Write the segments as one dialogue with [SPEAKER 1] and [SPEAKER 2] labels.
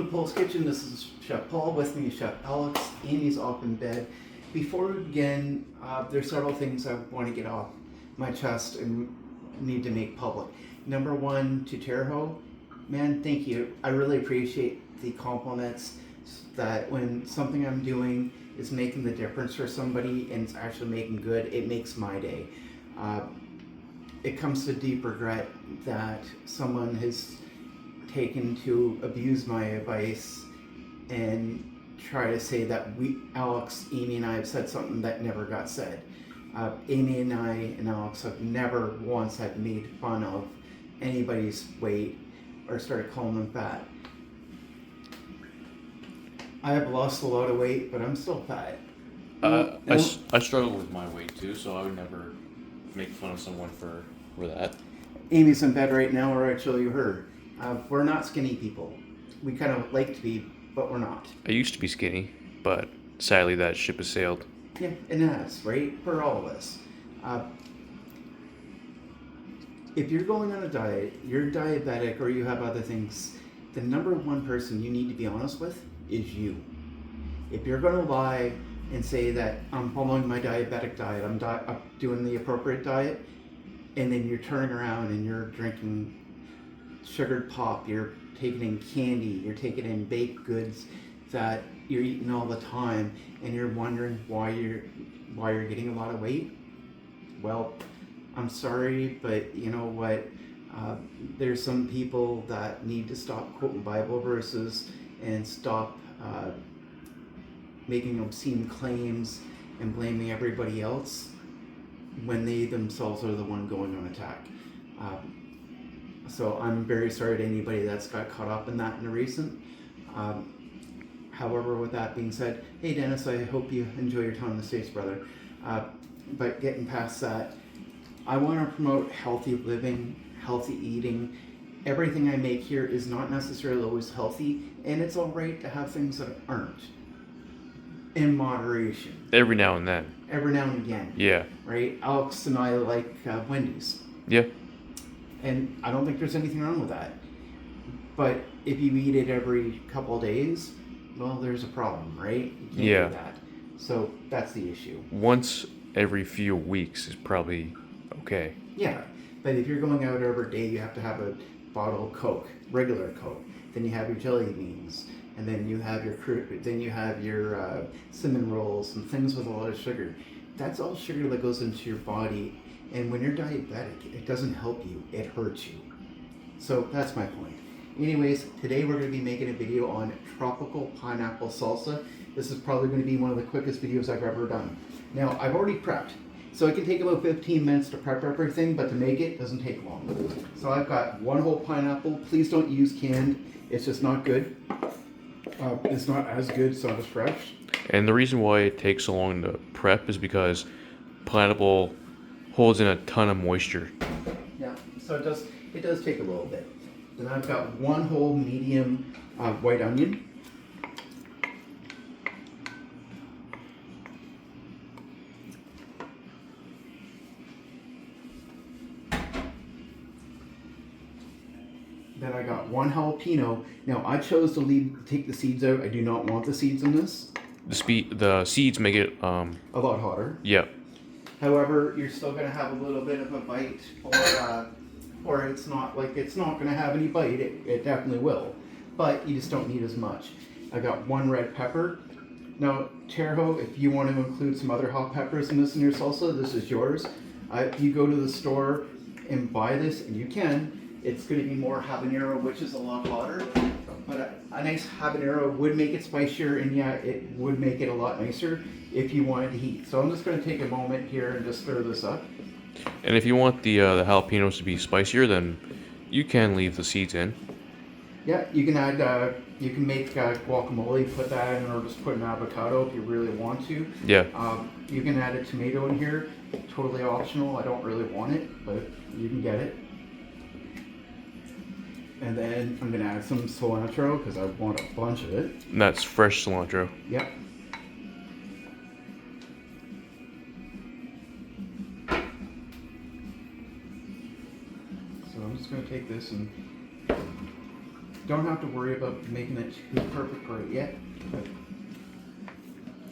[SPEAKER 1] to Poul's Kitchen. This is Chef Paul. With me is Chef Alex. Amy's off in bed. Before we begin, there's several things I want to get off my chest and need to make public. Number one, to Terho, man, thank you. I really appreciate the compliments that when something I'm doing is making the difference for somebody and it's actually making good, it makes my day. It comes to deep regret that someone has taken to abuse my advice and try to say that Alex, Amy, and I have said something that never got said. Amy and I and Alex have never once had made fun of anybody's weight or started calling them fat. I have lost a lot of weight, but I'm still fat.
[SPEAKER 2] I struggle with my weight too, so I would never make fun of someone for that.
[SPEAKER 1] Amy's in bed right now, or I'd show you her. We're not skinny people. We kind of like to be, but we're not.
[SPEAKER 2] I used to be skinny, but sadly that ship has sailed.
[SPEAKER 1] Yeah, it has, right? For all of us. If you're going on a diet, you're diabetic, or you have other things, the number one person you need to be honest with is you. If you're going to lie and say that I'm following my diabetic diet, I'm doing the appropriate diet, and then you're turning around and you're drinking sugared pop, you're taking in candy, you're taking in baked goods that you're eating all the time, and you're wondering why you're getting a lot of weight, well, I'm sorry, but you know what? There's some people that need to stop quoting Bible verses and stop making obscene claims and blaming everybody else when they themselves are the one going on attack. So I'm very sorry to anybody that's got caught up in that in the recent. However, with that being said, hey Dennis, I hope you enjoy your time in the States, brother. But getting past that, I want to promote healthy living, healthy eating. Everything I make here is not necessarily always healthy, and it's all right to have things that aren't. In moderation.
[SPEAKER 2] Every now and then.
[SPEAKER 1] Every now and again.
[SPEAKER 2] Yeah.
[SPEAKER 1] Right? Alex and I like Wendy's.
[SPEAKER 2] Yeah.
[SPEAKER 1] And I don't think there's anything wrong with that. But if you eat it every couple of days, well, there's a problem, right? You can't do that. So that's the issue.
[SPEAKER 2] Once every few weeks is probably okay.
[SPEAKER 1] Yeah. But if you're going out every day, you have to have a bottle of Coke, regular Coke. Then you have your jelly beans. And then you have your cinnamon rolls and things with a lot of sugar. That's all sugar that goes into your body. And when you're diabetic, it doesn't help you. It hurts you. So that's my point. Anyways, today we're going to be making a video on tropical pineapple salsa. This is probably going to be one of the quickest videos I've ever done. Now, I've already prepped. So it can take about 15 minutes to prep everything, but to make it doesn't take long. So I've got one whole pineapple. Please don't use canned. It's just not good. It's not as good, so it's fresh.
[SPEAKER 2] And the reason why it takes so long to prep is because pineapple holds in a ton of moisture.
[SPEAKER 1] Yeah, so it does take a little bit. Then I've got one whole medium white onion. Then I got one jalapeno. Now I chose to take the seeds out. I do not want the seeds in this.
[SPEAKER 2] The seeds make it
[SPEAKER 1] a lot hotter.
[SPEAKER 2] Yeah.
[SPEAKER 1] However, you're still going to have a little bit of a bite, or it's not going to have any bite. It definitely will, but you just don't need as much. I got one red pepper. Now, Terho, if you want to include some other hot peppers in your salsa, this is yours. If you go to the store and buy this, and you can, it's going to be more habanero, which is a lot hotter. But a nice habanero would make it spicier, and yeah, it would make it a lot nicer if you wanted to heat. So I'm just going to take a moment here and just stir this up.
[SPEAKER 2] And if you want the jalapenos to be spicier, then you can leave the seeds in.
[SPEAKER 1] Yeah, you can add, you can make guacamole, put that in, or just put an avocado if you really want to.
[SPEAKER 2] Yeah.
[SPEAKER 1] You can add a tomato in here, totally optional. I don't really want it, but you can get it. And then I'm going to add some cilantro because I want a bunch of it.
[SPEAKER 2] And that's fresh cilantro.
[SPEAKER 1] Yep. So I'm just going to take this and don't have to worry about making it too perfect right yet.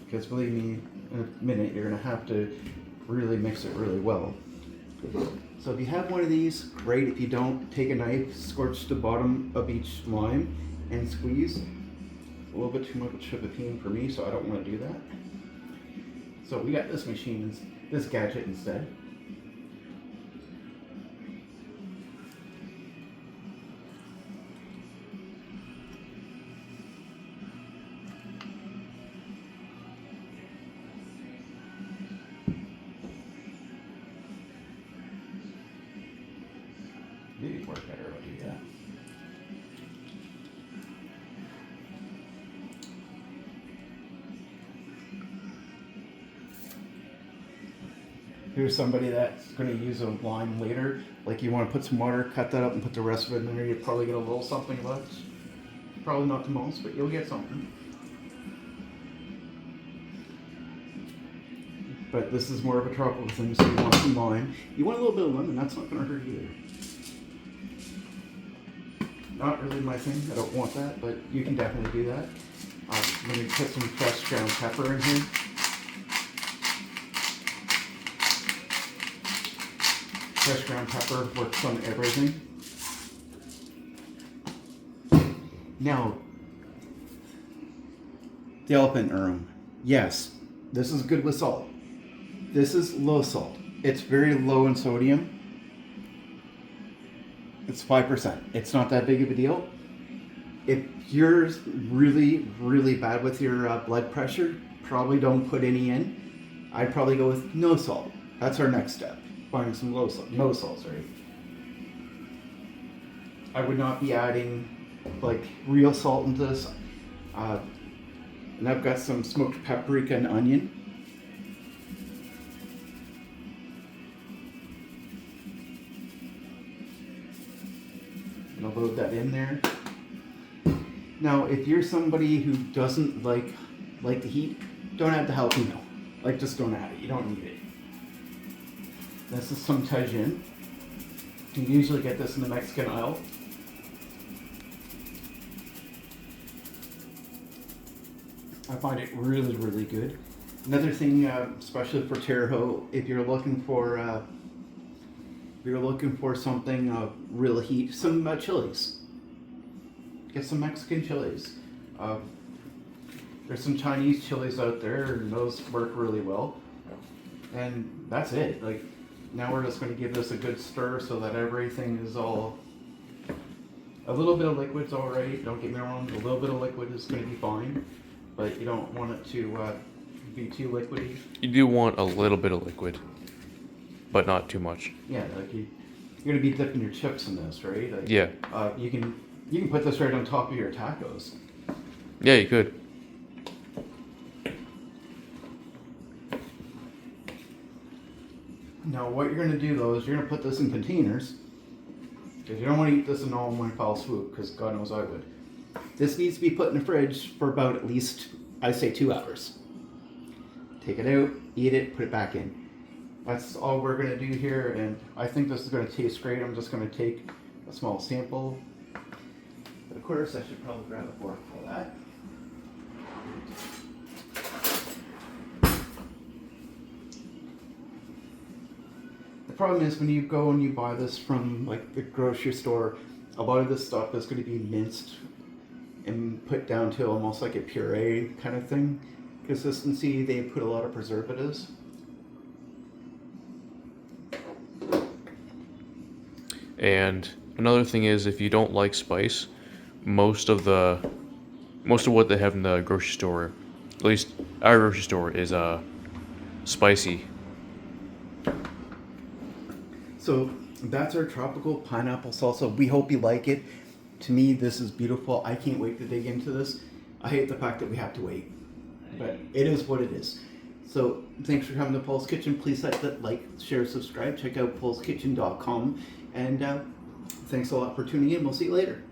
[SPEAKER 1] Because believe me, in a minute you're going to have to really mix it really well. So if you have one of these, great. If you don't, take a knife, scorch the bottom of each lime and squeeze. A little bit too much of a pain for me, so I don't want to do that. So we got this machine, this gadget instead. Maybe work better if I do that. Here's somebody that's going to use a lime later. Like you want to put some water, cut that up, and put the rest of it in there. You'll probably get a little something left. Probably not the most, but you'll get something. But this is more of a tropical thing, so you want some lime. You want a little bit of lemon, that's not going to hurt either. Not really my thing, I don't want that, but you can definitely do that. I'm going to put some fresh ground pepper in here. Fresh ground pepper works on everything. Now, the elephant in the room. Yes, this is good with salt. This is low salt. It's very low in sodium. It's 5%. It's not that big of a deal. If you're really, really bad with your blood pressure, probably don't put any in. I'd probably go with no salt. That's our next step. Finding some low salt, no salt, sorry. I would not be adding like real salt into this. And I've got some smoked paprika and onion. And I'll load that in there. Now, if you're somebody who doesn't like the heat, don't add the jalapeno. Like, just don't add it. You don't need it. This is some tajin. You can usually get this in the Mexican aisle. I find it really, really good. Another thing, especially for Terre Haute, if you're looking for something real heat, some chilies. Get some Mexican chilies. There's some Chinese chilies out there, and those work really well. And that's it. Like, now we're just going to give this a good stir so that everything is all. A little bit of liquid's all right. Don't get me wrong. A little bit of liquid is going to be fine, but you don't want it to be too liquidy.
[SPEAKER 2] You do want a little bit of liquid, but not too much.
[SPEAKER 1] Yeah, like you're going to be dipping your chips in this, right? Like,
[SPEAKER 2] yeah.
[SPEAKER 1] You can put this right on top of your tacos.
[SPEAKER 2] Yeah, you could.
[SPEAKER 1] Now, what you're going to do, though, is you're going to put this in containers, because you don't want to eat this in all one foul swoop, because God knows I would. This needs to be put in the fridge for about at least, I'd say, 2 hours. Take it out, eat it, put it back in. That's all we're going to do here, and I think this is going to taste great. I'm just going to take a small sample. But of course, I should probably grab a fork for that. The problem is when you go and you buy this from like the grocery store, a lot of this stuff is going to be minced and put down to almost like a puree kind of thing. Consistency, they put a lot of preservatives.
[SPEAKER 2] And another thing is, if you don't like spice, most of what they have in the grocery store, at least our grocery store, is spicy.
[SPEAKER 1] So that's our tropical pineapple salsa. We hope you like it. To me, this is beautiful. I can't wait to dig into this. I hate the fact that we have to wait, but it is what it is. So thanks for coming to Poul's Kitchen. Please hit that like, share, subscribe. Check out poulskitchen.com. And thanks a lot for tuning in. We'll see you later.